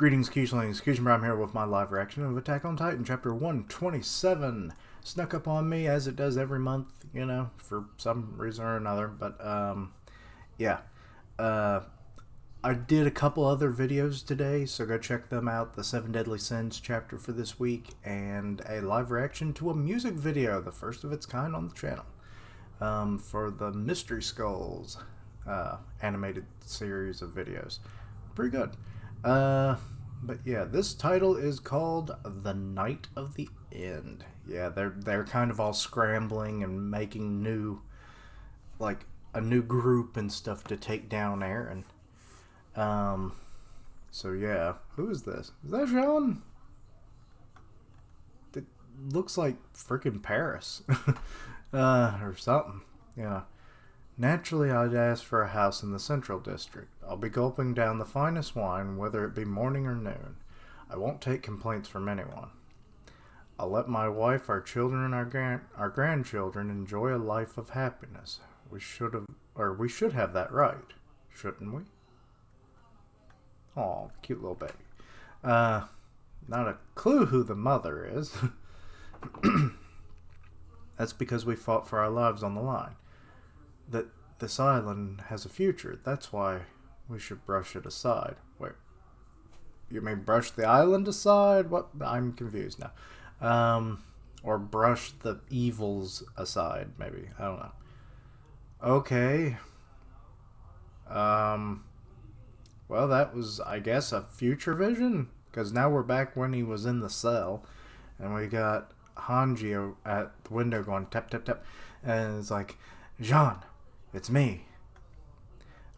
Greetings, Kyojin. Kyojin Prime here with my live reaction of Attack on Titan, Chapter 127. Snuck up on me, as it does every month, for some reason or another. But, yeah. I did a couple other videos today, so go check them out. The 7 Deadly Sins chapter for this week, and a live reaction to a music video, the first of its kind on the channel, for the Mystery Skulls animated series of videos. Pretty good. But yeah, this title is called The Night of the End. Yeah, they're kind of all scrambling and making new, like, a new group and stuff to take down Eren. So yeah, who is this? Is that Jean? It looks like freaking Paris. Or something, yeah. Naturally, I'd ask for a house in the Central District. I'll be gulping down the finest wine, whether it be morning or noon. I won't take complaints from anyone. I'll let my wife, our children, and our grandchildren enjoy a life of happiness. We should have that right, shouldn't we? Aw, cute little baby. Not a clue who the mother is. That's because we fought for our lives on the line. That this island has a future. That's why we should brush it aside. Wait, you mean brush the island aside? What? I'm confused now. Or brush the evils aside, maybe. I don't know. Okay. Well, that was, I guess, a future vision. Because now we're back when he was in the cell. And we got Hanji at the window going tap, tap, tap. And it's like, Jean, it's me.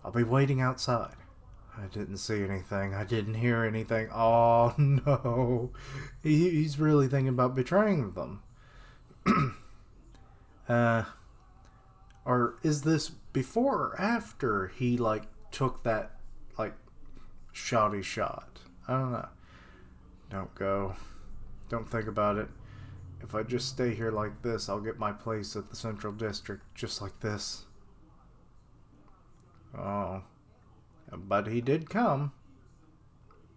I'll be waiting outside. I didn't see anything. I didn't hear anything. Oh, no. He's really thinking about betraying them. Or is this before or after he, took that, shoddy shot? I don't know. Don't go. Don't think about it. If I just stay here like this, I'll get my place at the Central District just like this. Oh. But he did come.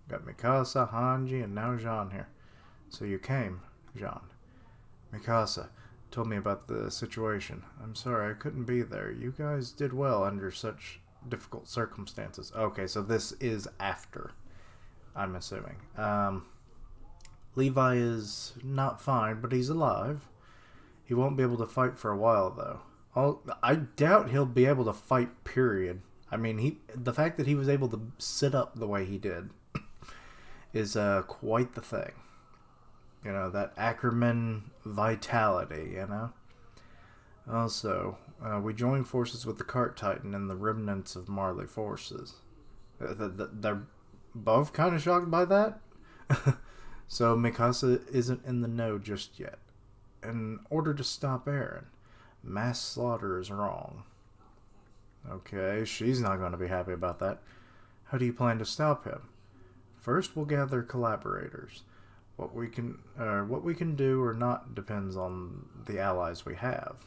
Got Mikasa, Hanji, and now Jean here. So you came, Jean. Mikasa told me about the situation. I'm sorry I couldn't be there. You guys did well under such difficult circumstances. Okay, so this is after, I'm assuming. Levi is not fine, but he's alive. He won't be able to fight for a while, though. I doubt he'll be able to fight, period. I mean, the fact that he was able to sit up the way he did is quite the thing. You know, that Ackerman vitality, Also, we joined forces with the Cart Titan and the remnants of Marley forces. They're both kind of shocked by that. So Mikasa isn't in the know just yet. In order to stop Eren, mass slaughter is wrong. Okay, she's not going to be happy about that. How do you plan to stop him? First, we'll gather collaborators. What we can do or not depends on the allies we have.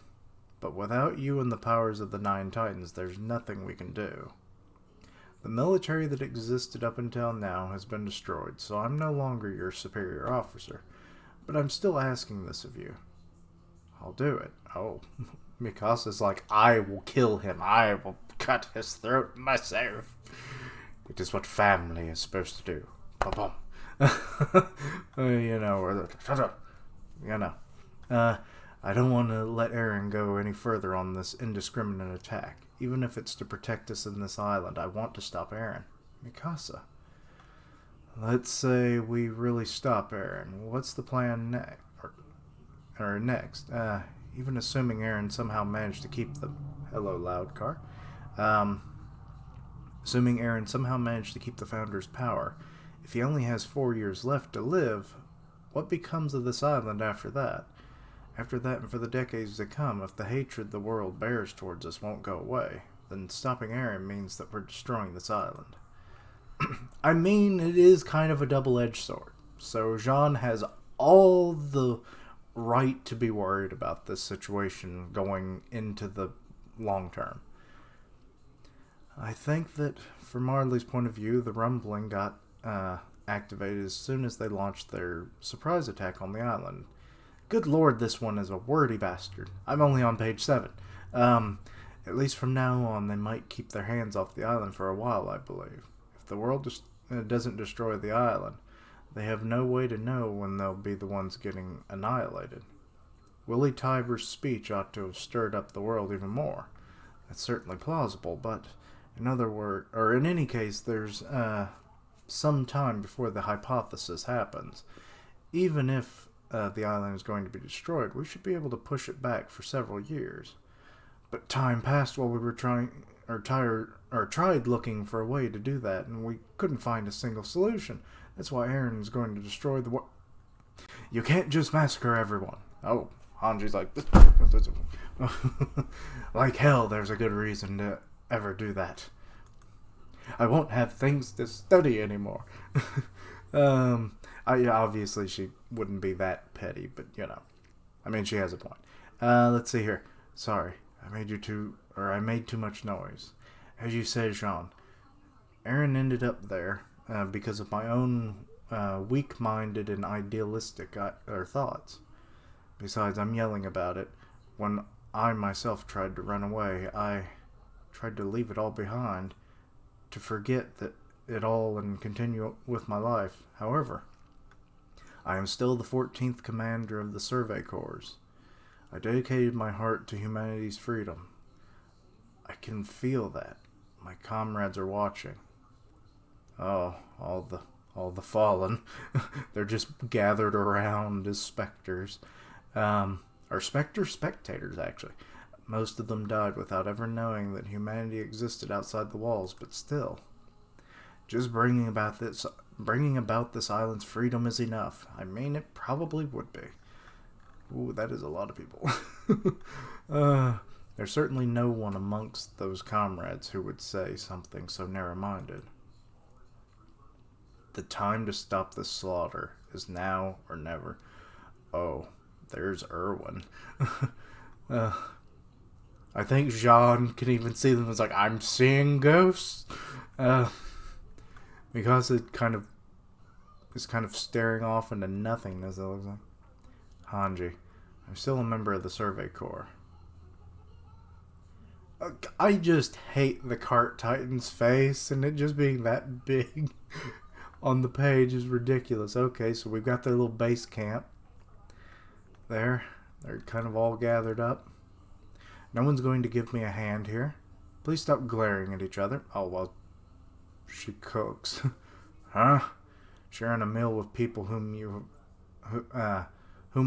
But without you and the powers of the 9 Titans, there's nothing we can do. The military that existed up until now has been destroyed, so I'm no longer your superior officer. But I'm still asking this of you. I'll do it. Oh, Mikasa's like, I will kill him. I will cut his throat myself. It is what family is supposed to do. Ba-bum. I don't want to let Eren go any further on this indiscriminate attack. Even if it's to protect us in this island, I want to stop Eren. Mikasa. Let's say we really stop Eren. What's the plan next? Next? Even assuming Eren somehow managed to keep the... Hello, loud car. Assuming Eren somehow managed to keep the Founder's power, if he only has 4 years left to live, what becomes of this island after that? After that and for the decades to come, if the hatred the world bears towards us won't go away, then stopping Eren means that we're destroying this island. I mean, it is kind of a double-edged sword. So Jean has all the right to be worried about this situation going into the long term. I think that, from Marley's point of view, the rumbling got activated as soon as they launched their surprise attack on the island. Good lord, this one is a wordy bastard. I'm only on page 7. At least from now on, they might keep their hands off the island for a while, I believe. If the world doesn't destroy the island, they have no way to know when they'll be the ones getting annihilated. Willie Tiber's speech ought to have stirred up the world even more. That's certainly plausible, but in any case, there's some time before the hypothesis happens. Even if the island is going to be destroyed, we should be able to push it back for several years. But time passed while we were tried looking for a way to do that, and we couldn't find a single solution. That's why Eren is going to destroy the world. You can't just massacre everyone. Oh, Hanji's like, like hell, there's a good reason to ever do that. I won't have things to study anymore. Obviously she wouldn't be that petty, but I mean, she has a point. Let's see here. Sorry, I made too much noise. As you say, Jean, Eren ended up there because of my own weak-minded and idealistic thoughts. Besides, I'm yelling about it. When I myself tried to run away, I tried to leave it all behind, to forget it all and continue with my life. However, I am still the 14th commander of the Survey Corps. I dedicated my heart to humanity's freedom. I can feel that. My comrades are watching. Oh, all the fallen. They're just gathered around as specters. Or spectators, actually. Most of them died without ever knowing that humanity existed outside the walls, but still. Just bringing about this island's freedom is enough. I mean, it probably would be. Ooh, that is a lot of people. There's certainly no one amongst those comrades who would say something so narrow-minded. The time to stop this slaughter is now or never. Oh, there's Erwin. I think Jean can even see them as like, I'm seeing ghosts. Because it is kind of staring off into nothingness, it looks like. Hanji, I'm still a member of the Survey Corps. I just hate the Cart Titan's face, and it just being that big on the page is ridiculous. Okay, so we've got their little base camp. There. They're kind of all gathered up. No one's going to give me a hand here. Please stop glaring at each other. Oh, well, she cooks. Huh? Sharing a meal with people whom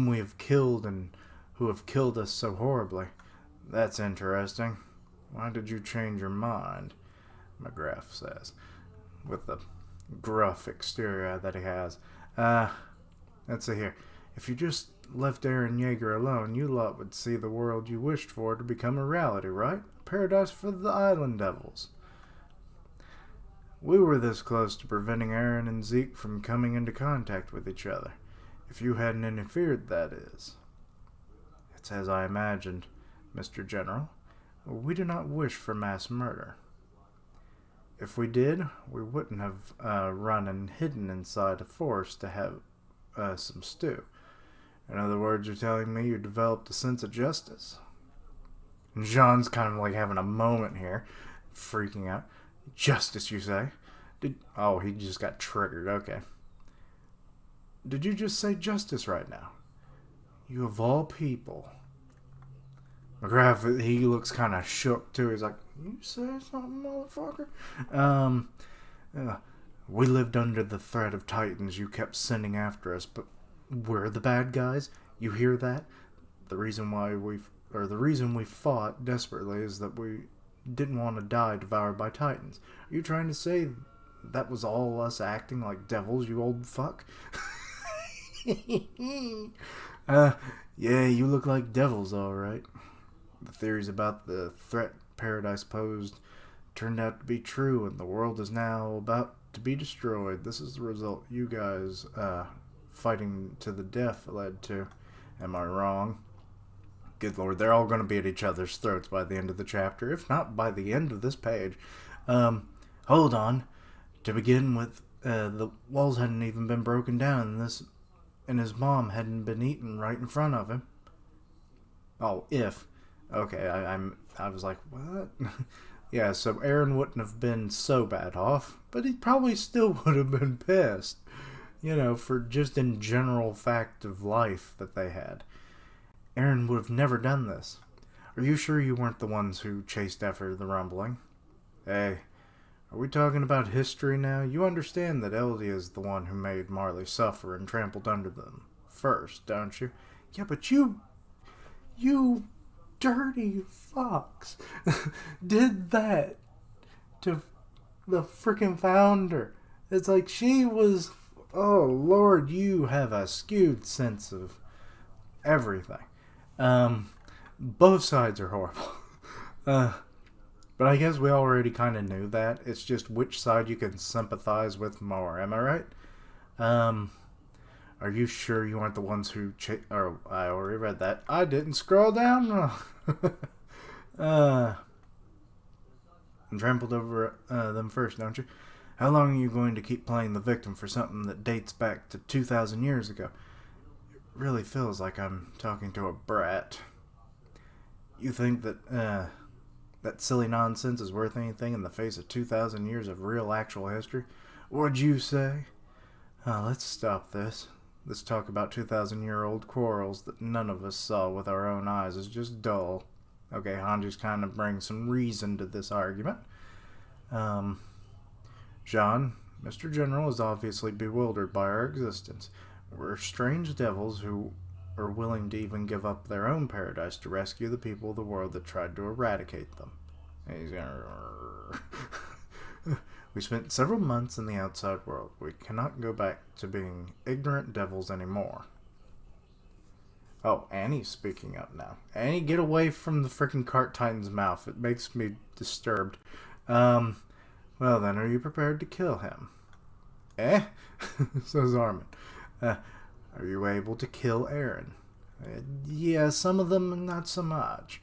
we have killed and who have killed us so horribly. That's interesting. Why did you change your mind? McGrath says, with the gruff exterior that he has. Let's see here. If you just left Eren Yeager alone, you lot would see the world you wished for to become a reality, right? Paradise for the Island Devils. We were this close to preventing Eren and Zeke from coming into contact with each other. If you hadn't interfered, that is. It's as I imagined, Mr. General. We do not wish for mass murder. If we did, we wouldn't have run and hidden inside a forest to have some stew. In other words, you're telling me you developed a sense of justice? And Jean's kind of like having a moment here, freaking out. Justice, you say? Oh, he just got triggered. Okay. Did you just say justice right now? You of all people. McGrath, he looks kind of shook too. He's like, you say something, motherfucker? We lived under the threat of Titans. You kept sending after us, but we're the bad guys. You hear that? The reason we fought desperately is that we didn't want to die devoured by Titans. Are you trying to say that was all us acting like devils, you old fuck? Yeah, you look like devils, alright. The theories about the threat Paradise posed turned out to be true, and the world is now about to be destroyed. This is the result you guys fighting to the death led to. Am I wrong? Good lord, they're all going to be at each other's throats by the end of the chapter, if not by the end of this page. Hold on. To begin with, the walls hadn't even been broken down, and his mom hadn't been eaten right in front of him. Oh, if. Okay, I was like, what? Yeah, so Eren wouldn't have been so bad off, but he probably still would have been pissed. For just in general fact of life that they had. Eren would have never done this. Are you sure you weren't the ones who chased after the rumbling? Hey, are we talking about history now? You understand that Eldia is the one who made Marley suffer and trampled under them first, don't you? Yeah, but you dirty fox did that to the freaking founder. It's like she was... Oh, Lord, you have a skewed sense of everything. Both sides are horrible. But I guess we already kind of knew that. It's just which side you can sympathize with more. Am I right? Are you sure you aren't the ones who... Oh, I already read that. I didn't scroll down. And trampled over them first, don't you? How long are you going to keep playing the victim for something that dates back to 2,000 years ago? It really feels like I'm talking to a brat. You think that that silly nonsense is worth anything in the face of 2,000 years of real actual history? What'd you say? Let's stop this. This talk about 2,000-year-old quarrels that none of us saw with our own eyes is just dull. Okay, Hanji's kind of brings some reason to this argument. Jean, Mr. General is obviously bewildered by our existence. We're strange devils who are willing to even give up their own paradise to rescue the people of the world that tried to eradicate them. He's gonna... We spent several months in the outside world. We cannot go back to being ignorant devils anymore. Oh, Annie's speaking up now. Annie, get away from the freaking cart titan's mouth. It makes me disturbed. Well then, are you prepared to kill him? Says Armin. Are you able to kill Eren? Yeah, some of them, not so much.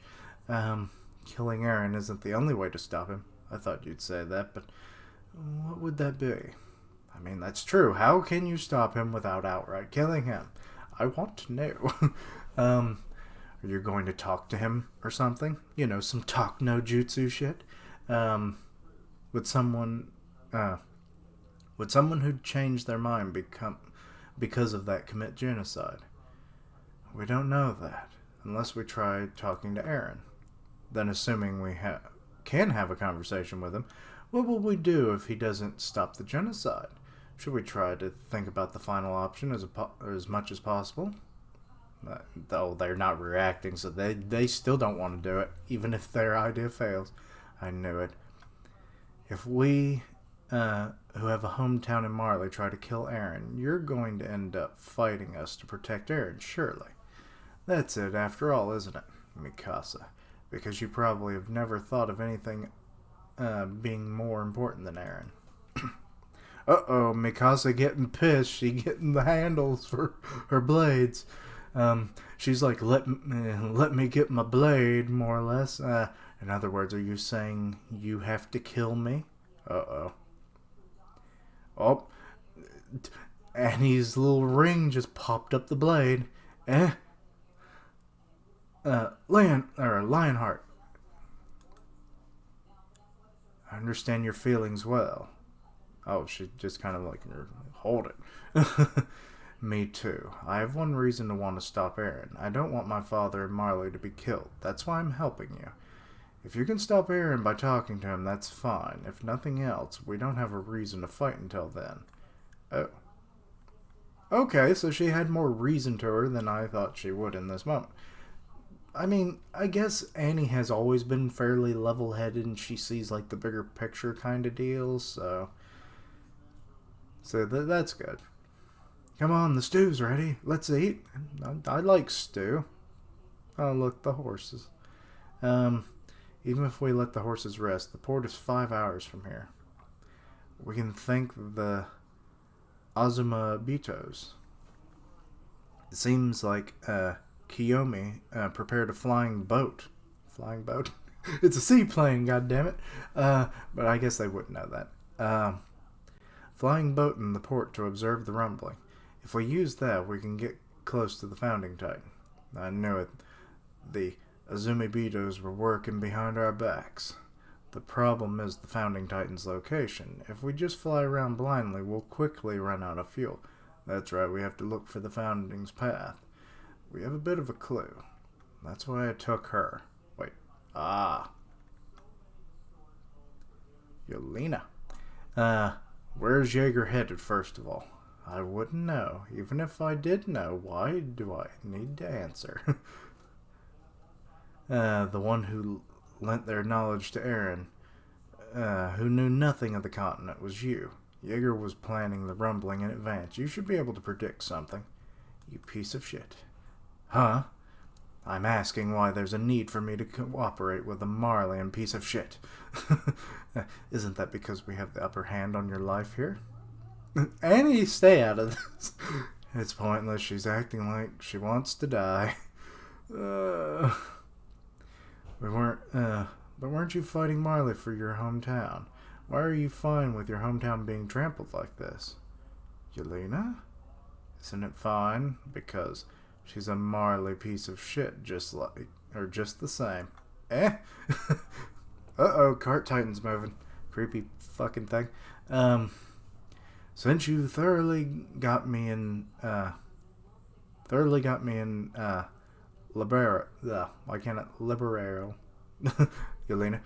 Killing Eren isn't the only way to stop him. I thought you'd say that, but what would that be? I mean, that's true. How can you stop him without outright killing him? I want to know. Are you going to talk to him or something? Some talk no jutsu shit? Would someone who'd change their mind because of that commit genocide? We don't know that, unless we try talking to Eren. Then assuming we can have a conversation with him, what will we do if he doesn't stop the genocide? Should we try to think about the final option as much as possible? Though they're not reacting, so they still don't want to do it, even if their idea fails. I knew it. If we, who have a hometown in Marley, try to kill Eren, you're going to end up fighting us to protect Eren, surely. That's it, after all, isn't it, Mikasa? Because you probably have never thought of anything being more important than Eren. Uh-oh, Mikasa getting pissed. She getting the handles for her blades. She's like, let me get my blade, more or less. In other words, are you saying you have to kill me? Uh-oh. Oh, Annie's little ring just popped up the blade. Lionheart. I understand your feelings well. Oh, she just kind of like, hold it. Me too. I have one reason to want to stop Eren. I don't want my father and Marley to be killed. That's why I'm helping you. If you can stop Eren by talking to him, that's fine. If nothing else, we don't have a reason to fight until then. Oh. Okay, so she had more reason to her than I thought she would in this moment. I mean, I guess Annie has always been fairly level-headed and she sees like the bigger picture kind of deals, so that's good. Come on, the stew's ready. Let's eat. I like stew. Oh, look, the horses. Even if we let the horses rest, the port is 5 hours from here. We can thank the Azuma Bitos. It seems like Kiyomi prepared a flying boat. Flying boat? It's a seaplane, goddammit. But I guess they wouldn't know that. flying boat in the port to observe the rumbling. If we use that, we can get close to the founding titan. I knew it. The Azumi Betos were working behind our backs. The problem is the founding titan's location. If we just fly around blindly, we'll quickly run out of fuel. That's right, we have to look for the founding's path. We have a bit of a clue. That's why I took her. Wait. Yelena. Where's Jaeger headed, first of all? I wouldn't know. Even if I did know, why do I need to answer? The one who lent their knowledge to Aaron, who knew nothing of the continent, was you. Jaeger was planning the rumbling in advance. You should be able to predict something. You piece of shit. Huh? I'm asking why there's a need for me to cooperate with a Marleyan piece of shit. Isn't that because we have the upper hand on your life here? Annie, stay out of this. It's pointless. She's acting like she wants to die. But weren't you fighting Marley for your hometown? Why are you fine with your hometown being trampled like this? Yelena? Isn't it fine? Because she's a Marley piece of shit, just the same. Eh? Uh-oh, cart titan's moving. Creepy fucking thing. Since you thoroughly got me in Liberero, Yelena.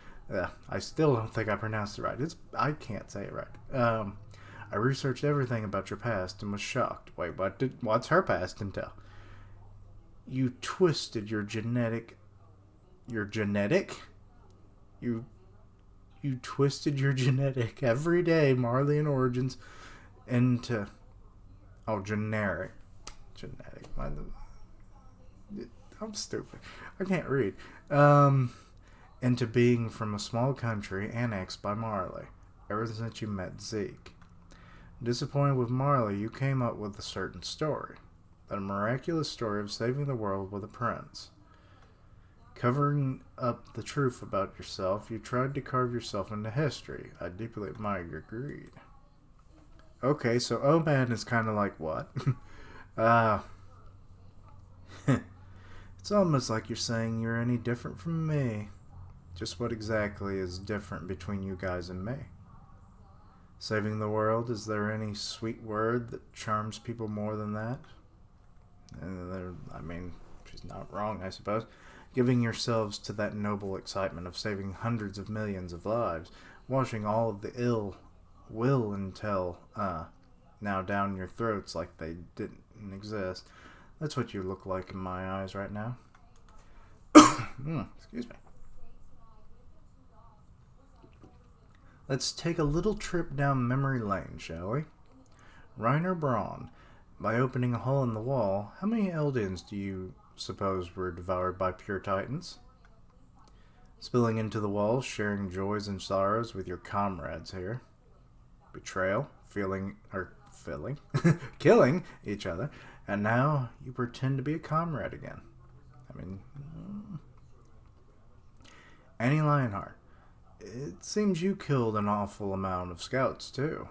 I still don't think I pronounced it right. I can't say it right. I researched everything about your past and was shocked. Wait, what's her past entail? You twisted your genetic. You twisted your genetic everyday Marleyan origins into generic. I'm stupid. I can't read. Into being from a small country annexed by Marley ever since you met Zeke. Disappointed with Marley, you came up with a certain story. A miraculous story of saving the world with a prince. Covering up the truth about yourself, you tried to carve yourself into history. I deeply admire your greed. Okay, so O-Man is kind of like what? It's almost like you're saying you're any different from me. Just what exactly is different between you guys and me? Saving the world, is there any sweet word that charms people more than that? I mean, she's not wrong, I suppose. Giving yourselves to that noble excitement of saving hundreds of millions of lives, washing all of the ill will until now down your throats like they didn't exist. That's what you look like in my eyes right now. Excuse me. Let's take a little trip down memory lane, shall we? Reiner Braun, by opening a hole in the wall, how many Eldians do you suppose were devoured by pure titans? Spilling into the wall, sharing joys and sorrows with your comrades here. Betrayal, killing each other, and now you pretend to be a comrade again. I mean, Annie Lionheart. It seems you killed an awful amount of scouts, too.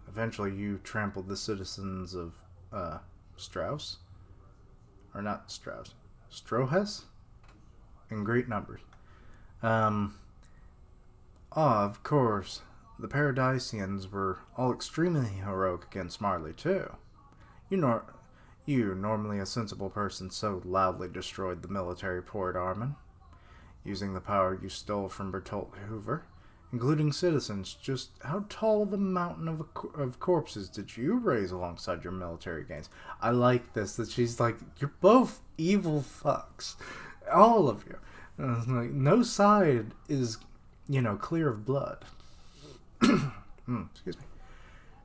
Eventually you trampled the citizens of, Strauss? Or not Strauss. Strohus? In great numbers. Of course, the Paradisians were all extremely heroic against Marley, too. You, normally a sensible person, so loudly destroyed the military port Armin. Using the power you stole from Bertolt Hoover, including citizens. Just how tall of a mountain of corpses did you raise alongside your military gains? I like this, that she's like, you're both evil fucks. All of you. Like, no side is, clear of blood. Excuse me.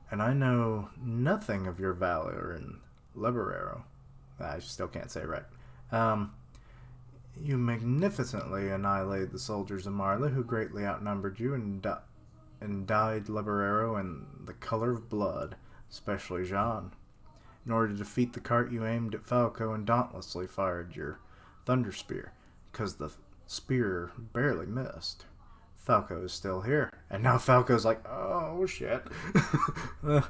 And I know nothing of your valor in Liberero. I still can't say it right. You magnificently annihilated the soldiers of Marley, who greatly outnumbered you, and dyed Liberero in the color of blood, especially Jean. In order to defeat the cart, you aimed at Falco and dauntlessly fired your thunder spear, because the spear barely missed. Falco is still here. And now Falco's like, oh shit. uh,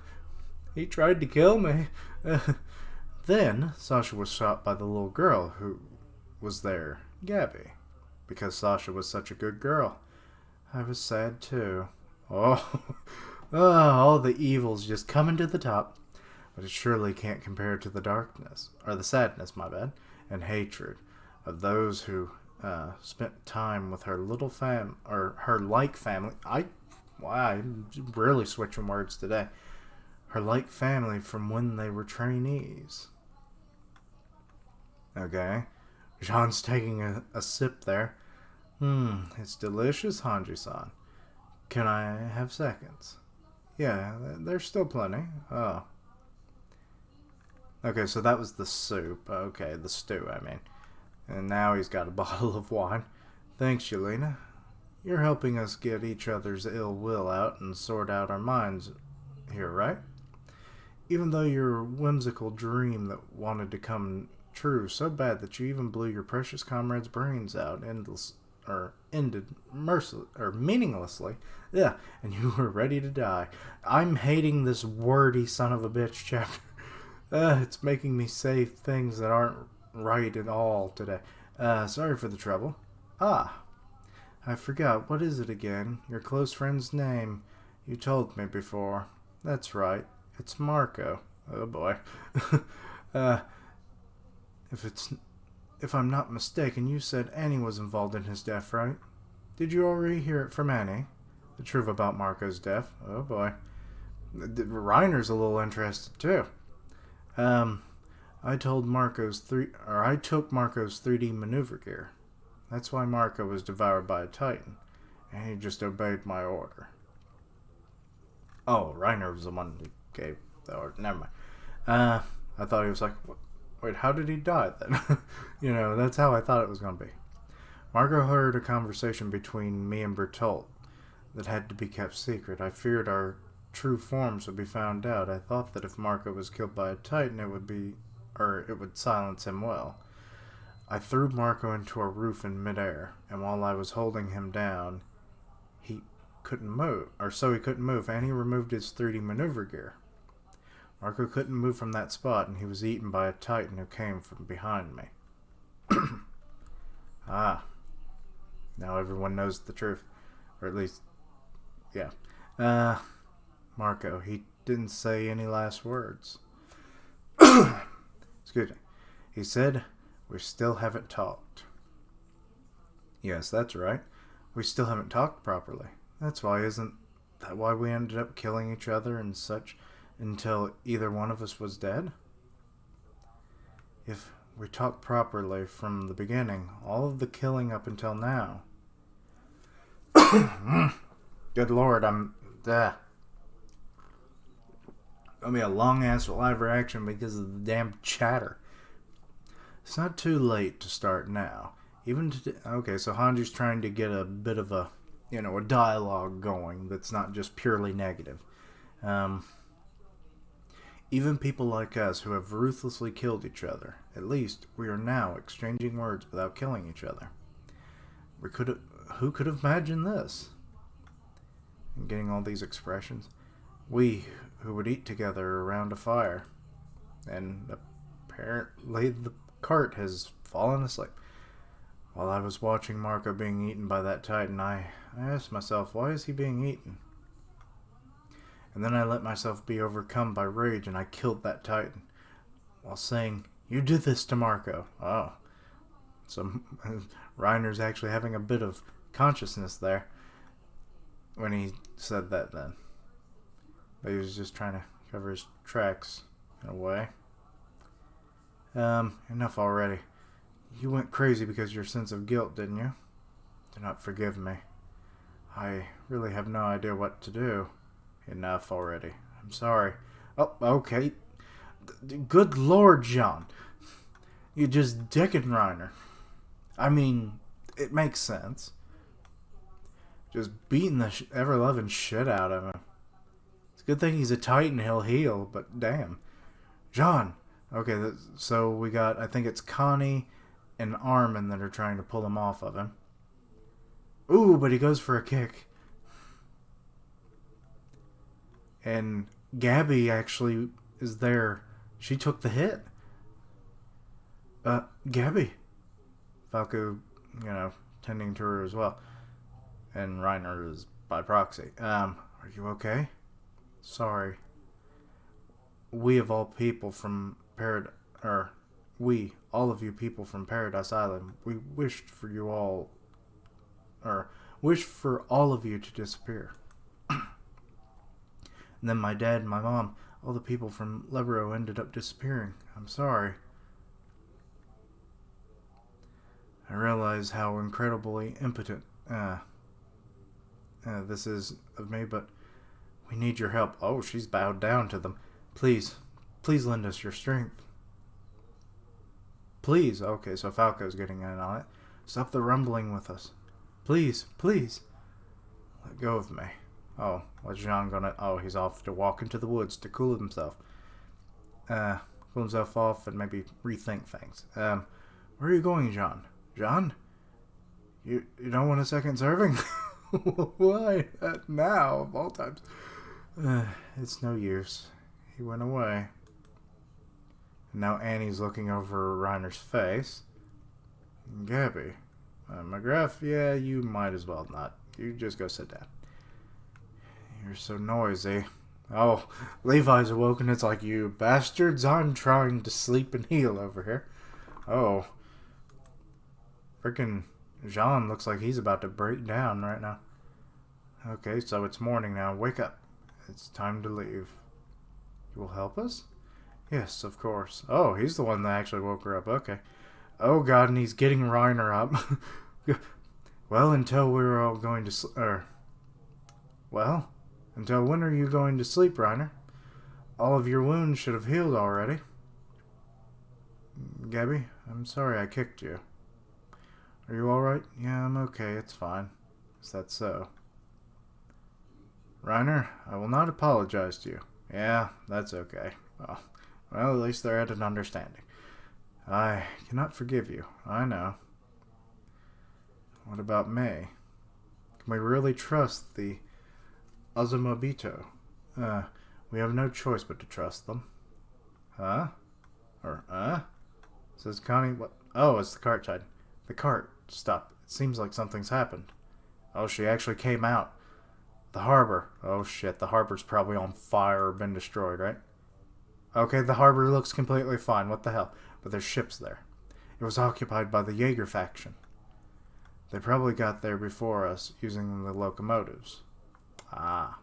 he tried to kill me. Then Sasha was shot by the little girl who was there, Gabby. Because Sasha was such a good girl. I was sad too. Oh, all the evils just coming to the top. But it surely can't compare to the darkness, or the sadness, my bad, and hatred of those who spent time with her little or her like family. I'm really switching words today. Her like family from when they were trainees. Okay. Jean's taking a sip there. It's delicious, Hanji-san. Can I have seconds? Yeah, there's still plenty. Oh. Okay, so that was the soup. Okay, the stew, I mean. And now he's got a bottle of wine. Thanks, Yelena. You're helping us get each other's ill will out and sort out our minds here, right? Even though your whimsical dream that wanted to come true so bad that you even blew your precious comrade's brains out ended meaninglessly. Yeah, and you were ready to die. I'm hating this wordy son of a bitch chapter. It's making me say things that aren't right at all today. Sorry for the trouble. I forgot. What is it again? Your close friend's name. You told me before. That's right. It's Marco. Oh boy. If I'm not mistaken, you said Annie was involved in his death, right? Did you already hear it from Annie? The truth about Marco's death? Oh boy. Reiner's a little interested too. I took Marco's 3D maneuver gear. That's why Marco was devoured by a Titan, and he just obeyed my order. Oh, Reiner was the one who gave the order. Never mind. I thought he was like, wait, how did he die then? That's how I thought it was going to be. Marco heard a conversation between me and Bertolt that had to be kept secret. I feared our true forms would be found out. I thought that if Marco was killed by a Titan, it would silence him well. I threw Marco into a roof in midair, and while I was holding him down, he couldn't move, and he removed his 3D maneuver gear. Marco couldn't move from that spot, and he was eaten by a Titan who came from behind me. Now everyone knows the truth. Or at least, yeah. Marco, he didn't say any last words. Excuse me. He said, we still haven't talked. Yes, that's right. We still haven't talked properly. Isn't that why we ended up killing each other and such until either one of us was dead? If we talked properly from the beginning, all of the killing up until now. Good lord, It'll be a long-ass live reaction because of the damn chatter. It's not too late to start now. Okay, so Hanji's trying to get a bit of a dialogue going that's not just purely negative. Even people like us who have ruthlessly killed each other, at least we are now exchanging words without killing each other. Who could have imagined this? And getting all these expressions. We who would eat together around a fire. And apparently the cart has fallen asleep. While I was watching Marco being eaten by that Titan, I asked myself, why is he being eaten? And then I let myself be overcome by rage and I killed that Titan. While saying, you did this to Marco. Oh. So Reiner's actually having a bit of consciousness there when he said that then. But he was just trying to cover his tracks in a way. Enough already. You went crazy because of your sense of guilt, didn't you? Do not forgive me. I really have no idea what to do. Enough already. I'm sorry. Oh, okay. Good lord, John. You just dicking Reiner. I mean, it makes sense. Just beating the ever-loving shit out of him. It's a good thing he's a Titan, he'll heal, but damn. John. Okay, so we got, I think it's Connie and Armin that are trying to pull him off of him. Ooh, but he goes for a kick. And Gabby actually is there. She took the hit. Gabby. Falco, tending to her as well. And Reiner is by proxy. Are you okay? Sorry. We of all people from all of you people from Paradise Island, we wished for all of you to disappear. And then my dad and my mom, all the people from Lebro ended up disappearing. I'm sorry. I realize how incredibly impotent this is of me, but we need your help. Oh, she's bowed down to them. Please lend us your strength. Please. Okay, so Falco's getting in on it. Stop the rumbling with us. Please. Let go of me. Oh, what's Jean gonna... Oh, he's off to walk into the woods to cool himself. Cool himself off and maybe rethink things. Where are you going, Jean? Jean? You don't want a second serving? Why? Now, of all times. It's no use. He went away. And now Annie's looking over Reiner's face. Gabby. McGrath, yeah, you might as well not. You just go sit down. You're so noisy. Oh, Levi's awoken. It's like, you bastards, I'm trying to sleep and heal over here. Oh. Frickin' Jean looks like he's about to break down right now. Okay, so it's morning now. Wake up. It's time to leave. You will help us? Yes, of course. Oh, he's the one that actually woke her up. Okay. Oh, God, and he's getting Reiner up. Well, until we're all going to until when are you going to sleep, Reiner? All of your wounds should have healed already. Gabby, I'm sorry I kicked you. Are you alright? Yeah, I'm okay. It's fine. Is that so? Reiner, I will not apologize to you. Yeah, that's okay. Well, at least they're at an understanding. I cannot forgive you. I know. What about May? Can we really trust the Azumabito? We have no choice but to trust them. Huh? Says Connie, what? Oh, it's the cart titan. The cart. Stop. It seems like something's happened. Oh, she actually came out. The harbor. Oh, shit. The harbor's probably on fire or been destroyed, right? Okay, the harbor looks completely fine. What the hell? But there's ships there. It was occupied by the Jaeger faction. They probably got there before us, using the locomotives. Ah.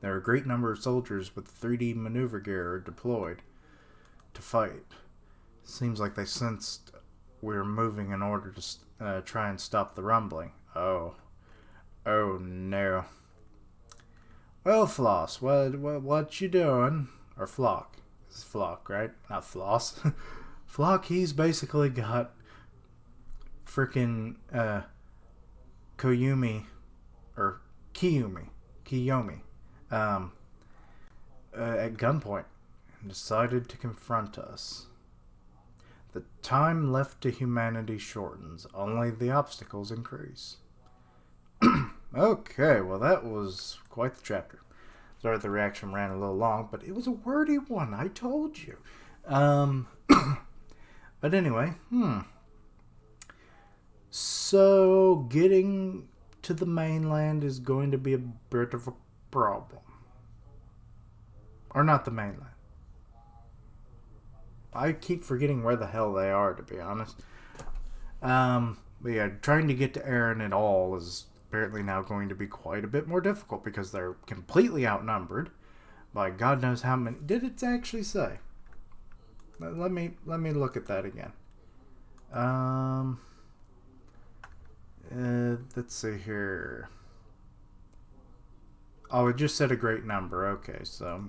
There are a great number of soldiers with 3D maneuver gear deployed to fight. Seems like they sensed we were moving in order to try and stop the rumbling. Oh. Oh, no. Well, Floss, what you doing? Or Flock. It's Flock, right? Not Floss. Flock, he's basically got freaking Kiyomi at gunpoint and decided to confront us. The time left to humanity shortens, only the obstacles increase. Okay, well that was quite the chapter. Sorry the reaction ran a little long, but it was a wordy one, I told you. But anyway, So, getting to the mainland is going to be a bit of a problem. Or not the mainland. I keep forgetting where the hell they are, to be honest. But yeah, trying to get to Aaron at all is apparently now going to be quite a bit more difficult because they're completely outnumbered by God knows how many. Did it actually say? Let me look at that again. Let's see here. Oh, it just said a great number. Okay, so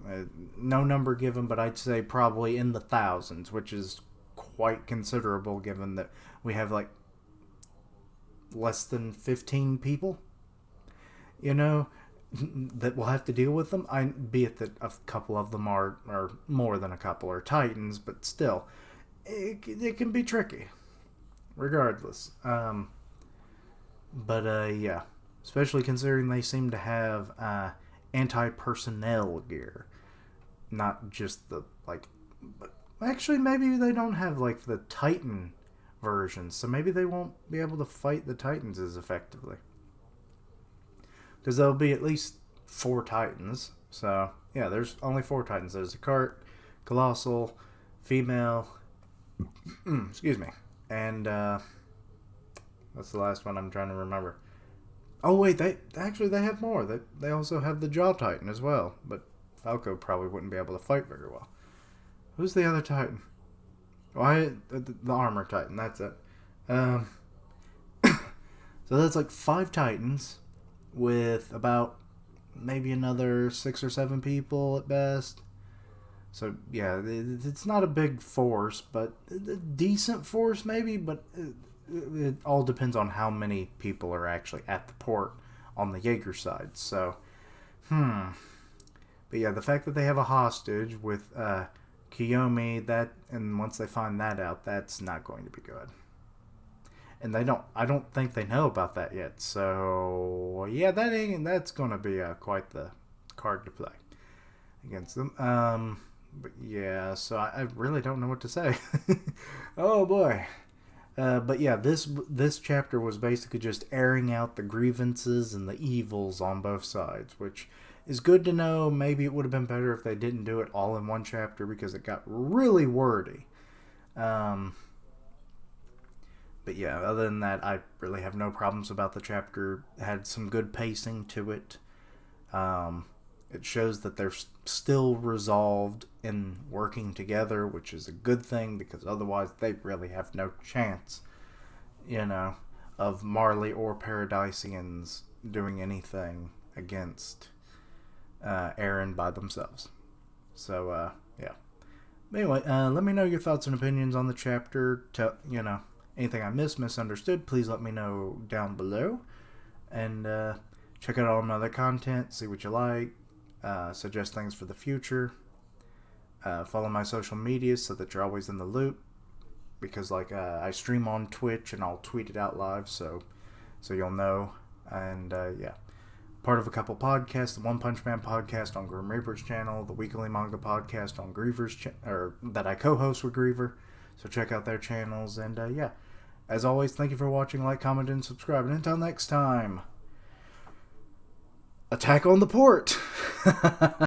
no number given, but I'd say probably in the thousands, which is quite considerable given that we have like less than 15 people, that will have to deal with them. Be it that a couple of them are more than a couple are Titans, but still, it can be tricky. Regardless, But yeah, especially considering they seem to have anti-personnel gear, not just the like. But actually, maybe they don't have like the Titan version, so maybe they won't be able to fight the Titans as effectively. Because there'll be at least 4 Titans. So yeah, there's only 4 Titans. There's a cart, colossal, female. Excuse me, and that's the last one I'm trying to remember. Oh wait, they have more. They also have the Jaw Titan as well, but Falco probably wouldn't be able to fight very well. Who's the other Titan? Why the Armor Titan? That's it. Um, so that's like 5 Titans with about maybe another 6 or 7 people at best. So yeah, it's not a big force, but a decent force maybe. But it all depends on how many people are actually at the port on the Jaeger side. So, But yeah, the fact that they have a hostage with Kiyomi, and once they find that out, that's not going to be good. And I don't think they know about that yet. So yeah, that's going to be quite the card to play against them. But yeah, so I really don't know what to say. Oh boy. But yeah, this chapter was basically just airing out the grievances and the evils on both sides, which is good to know. Maybe it would have been better if they didn't do it all in one chapter because it got really wordy. But yeah, other than that, I really have no problems about the chapter. It had some good pacing to it. It shows that they're still resolved in working together, which is a good thing because otherwise they really have no chance, of Marley or Paradisians doing anything against Eren by themselves. So, yeah. Anyway, let me know your thoughts and opinions on the chapter. Anything I misunderstood, please let me know down below. And check out all my other content, see what you like, suggest things for the future. Follow my social media so that you're always in the loop. Because I stream on Twitch and I'll tweet it out live, so you'll know. And yeah, part of a couple podcasts: the One Punch Man podcast on Grim Reaper's channel, the Weekly Manga podcast on Griever's that I co-host with Griever. So check out their channels. And yeah, as always, thank you for watching. Like, comment, and subscribe. And until next time, attack on the port.